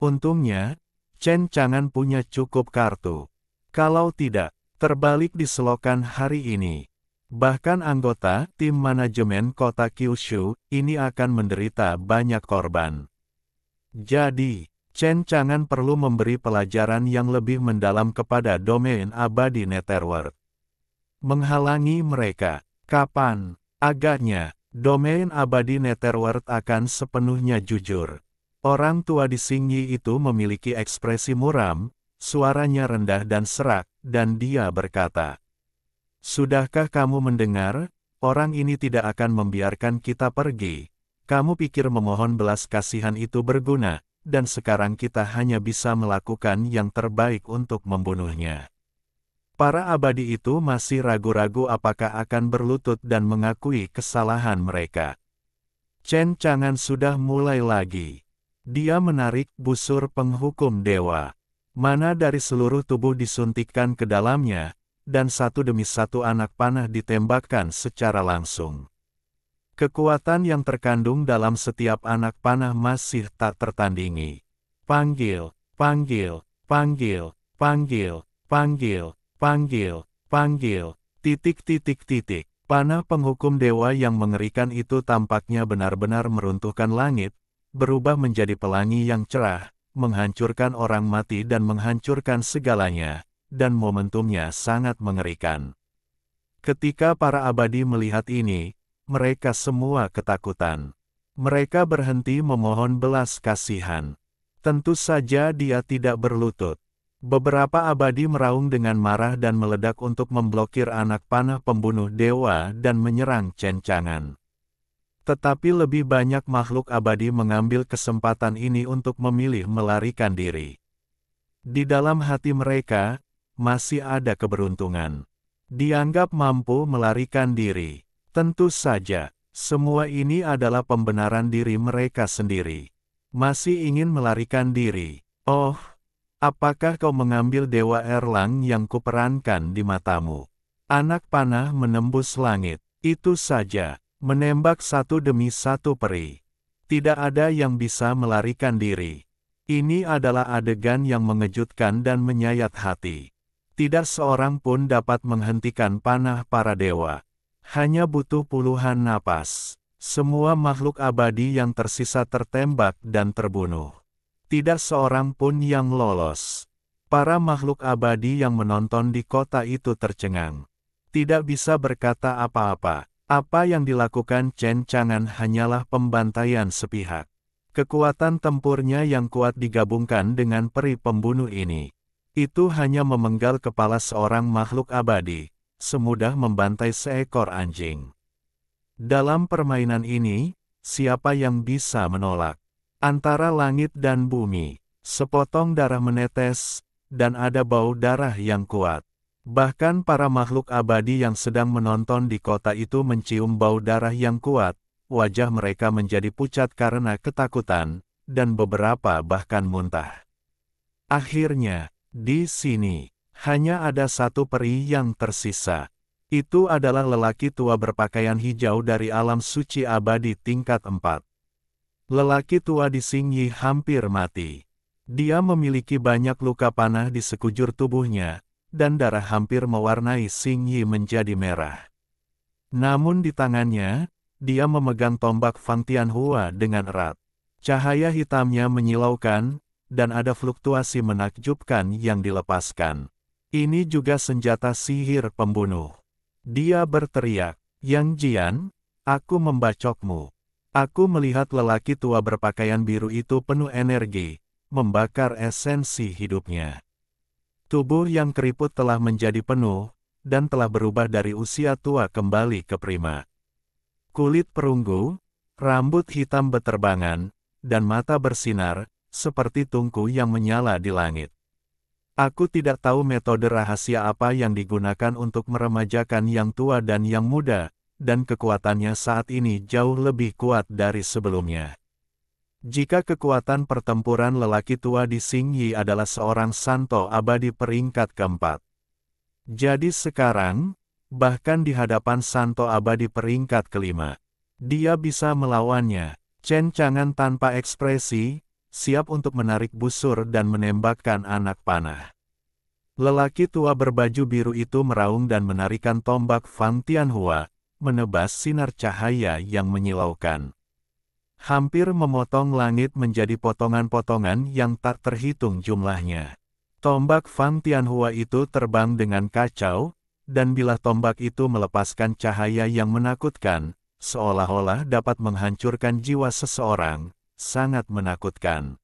Untungnya, Chen Chang'an punya cukup kartu. Kalau tidak, terbalik di selokan hari ini. Bahkan anggota tim manajemen kota Kyushu ini akan menderita banyak korban. Jadi, Chen Chang'an perlu memberi pelajaran yang lebih mendalam kepada domain abadi Netherworld. Menghalangi mereka. Kapan? Agaknya, domain abadi Netherworld akan sepenuhnya jujur. Orang tua di Xingyi itu memiliki ekspresi muram, suaranya rendah dan serak, dan dia berkata, "Sudahkah kamu mendengar? Orang ini tidak akan membiarkan kita pergi. Kamu pikir memohon belas kasihan itu berguna, dan sekarang kita hanya bisa melakukan yang terbaik untuk membunuhnya." Para abadi itu masih ragu-ragu apakah akan berlutut dan mengakui kesalahan mereka. Chen Chang'an sudah mulai lagi. Dia menarik busur penghukum dewa. Mana dari seluruh tubuh disuntikkan ke dalamnya, dan satu demi satu anak panah ditembakkan secara langsung. Kekuatan yang terkandung dalam setiap anak panah masih tak tertandingi. Panggil, panggil, panggil, panggil, panggil, panggil, panggil, titik titik titik. Panah penghukum dewa yang mengerikan itu tampaknya benar-benar meruntuhkan langit, berubah menjadi pelangi yang cerah, menghancurkan orang mati dan menghancurkan segalanya, dan momentumnya sangat mengerikan. Ketika para abadi melihat ini, mereka semua ketakutan. Mereka berhenti memohon belas kasihan. Tentu saja dia tidak berlutut. Beberapa abadi meraung dengan marah dan meledak untuk memblokir anak panah pembunuh dewa dan menyerang Chen Chang'an. Tetapi lebih banyak makhluk abadi mengambil kesempatan ini untuk memilih melarikan diri. Di dalam hati mereka, masih ada keberuntungan. Dianggap mampu melarikan diri. Tentu saja, semua ini adalah pembenaran diri mereka sendiri. Masih ingin melarikan diri. Oh, apakah kau mengambil Dewa Erlang yang kuperankan di matamu? Anak panah menembus langit. Itu saja, menembak satu demi satu peri. Tidak ada yang bisa melarikan diri. Ini adalah adegan yang mengejutkan dan menyayat hati. Tidak seorang pun dapat menghentikan panah para dewa. Hanya butuh puluhan napas. Semua makhluk abadi yang tersisa tertembak dan terbunuh. Tidak seorang pun yang lolos. Para makhluk abadi yang menonton di kota itu tercengang. Tidak bisa berkata apa-apa. Apa yang dilakukan Chen Chang'an hanyalah pembantaian sepihak. Kekuatan tempurnya yang kuat digabungkan dengan peri pembunuh ini. Itu hanya memenggal kepala seorang makhluk abadi, semudah membantai seekor anjing. Dalam permainan ini, siapa yang bisa menolak? Antara langit dan bumi, sepotong darah menetes, dan ada bau darah yang kuat. Bahkan para makhluk abadi yang sedang menonton di kota itu mencium bau darah yang kuat, wajah mereka menjadi pucat karena ketakutan, dan beberapa bahkan muntah. Akhirnya, di sini, hanya ada satu peri yang tersisa. Itu adalah lelaki tua berpakaian hijau dari alam suci abadi tingkat 4. Lelaki tua di Xingyi hampir mati. Dia memiliki banyak luka panah di sekujur tubuhnya, dan darah hampir mewarnai Xingyi menjadi merah. Namun di tangannya, dia memegang tombak Fang Tianhua dengan erat. Cahaya hitamnya menyilaukan, dan ada fluktuasi menakjubkan yang dilepaskan. Ini juga senjata sihir pembunuh. Dia berteriak, "Yang Jian, aku membacokmu." Aku melihat lelaki tua berpakaian biru itu penuh energi, membakar esensi hidupnya. Tubuh yang keriput telah menjadi penuh, dan telah berubah dari usia tua kembali ke prima. Kulit perunggu, rambut hitam beterbangan, dan mata bersinar, seperti tungku yang menyala di langit. Aku tidak tahu metode rahasia apa yang digunakan untuk meremajakan yang tua dan yang muda, dan kekuatannya saat ini jauh lebih kuat dari sebelumnya. Jika kekuatan pertempuran lelaki tua di Xingyi adalah seorang santo abadi peringkat keempat. Jadi sekarang, bahkan di hadapan santo abadi peringkat kelima, dia bisa melawannya. Chen Chang'an tanpa ekspresi, siap untuk menarik busur dan menembakkan anak panah. Lelaki tua berbaju biru itu meraung dan menarikan tombak Fang Tianhua, menebas sinar cahaya yang menyilaukan. Hampir memotong langit menjadi potongan-potongan yang tak terhitung jumlahnya. Tombak Fang Tianhua itu terbang dengan kacau, dan bilah tombak itu melepaskan cahaya yang menakutkan, seolah-olah dapat menghancurkan jiwa seseorang, sangat menakutkan.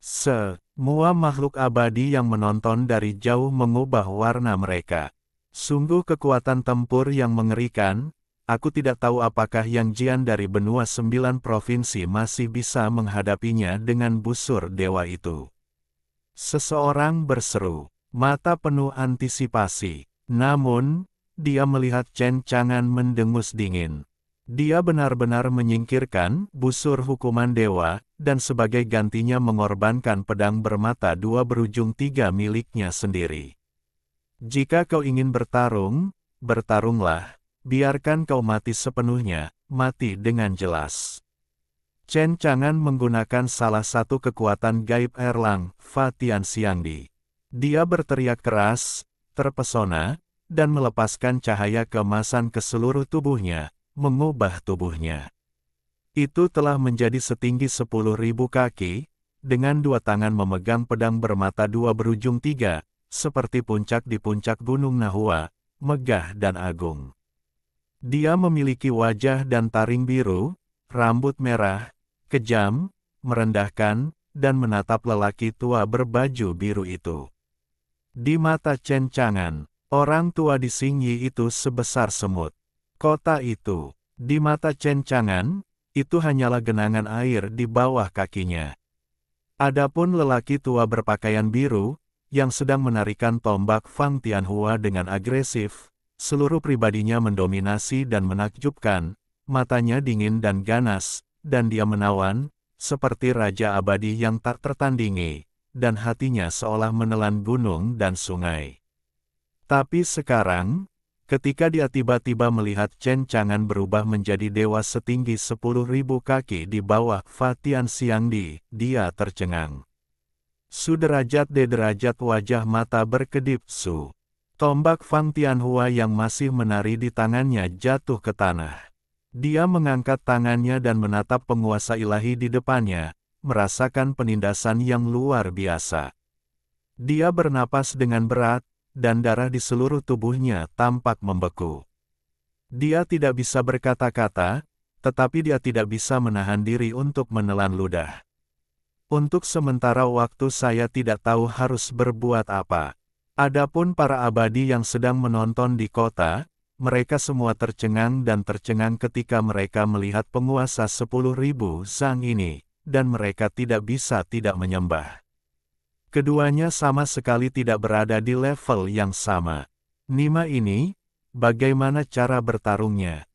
Semua makhluk abadi yang menonton dari jauh mengubah warna mereka. Sungguh kekuatan tempur yang mengerikan. Aku tidak tahu apakah Yang Jian dari benua 9 provinsi masih bisa menghadapinya dengan busur dewa itu. Seseorang berseru, mata penuh antisipasi. Namun, dia melihat Chen Chang'an mendengus dingin. Dia benar-benar menyingkirkan busur hukuman dewa, dan sebagai gantinya mengorbankan pedang bermata dua berujung tiga miliknya sendiri. Jika kau ingin bertarung, bertarunglah. Biarkan kau mati sepenuhnya, mati dengan jelas. Chen Chang'an menggunakan salah satu kekuatan gaib Erlang, Fa Tianxiangdi. Dia berteriak keras, terpesona, dan melepaskan cahaya keemasan ke seluruh tubuhnya, mengubah tubuhnya. Itu telah menjadi setinggi 10.000 kaki, dengan dua tangan memegang pedang bermata dua berujung tiga, seperti puncak di puncak Gunung Nahua, megah dan agung. Dia memiliki wajah dan taring biru, rambut merah, kejam, merendahkan, dan menatap lelaki tua berbaju biru itu. Di mata Chen Chang'an, orang tua di Xingyi itu sebesar semut. Kota itu, di mata Chen Chang'an, itu hanyalah genangan air di bawah kakinya. Adapun lelaki tua berpakaian biru, yang sedang menarikan tombak Fang Tianhua dengan agresif, seluruh pribadinya mendominasi dan menakjubkan, matanya dingin dan ganas, dan dia menawan, seperti raja abadi yang tak tertandingi, dan hatinya seolah menelan gunung dan sungai. Tapi sekarang, ketika dia tiba-tiba melihat Chen Chang'an berubah menjadi dewa setinggi 10.000 kaki di bawah Fa Tianxiangdi, dia tercengang. Suderajat derajat wajah mata berkedip su. Tombak Fang Tianhua yang masih menari di tangannya jatuh ke tanah. Dia mengangkat tangannya dan menatap penguasa ilahi di depannya, merasakan penindasan yang luar biasa. Dia bernapas dengan berat, dan darah di seluruh tubuhnya tampak membeku. Dia tidak bisa berkata-kata, tetapi dia tidak bisa menahan diri untuk menelan ludah. Untuk sementara waktu saya tidak tahu harus berbuat apa. Adapun para abadi yang sedang menonton di kota, mereka semua tercengang dan tercengang ketika mereka melihat penguasa 10.000 zang ini, dan mereka tidak bisa tidak menyembah. Keduanya sama sekali tidak berada di level yang sama. Nima ini, bagaimana cara bertarungnya?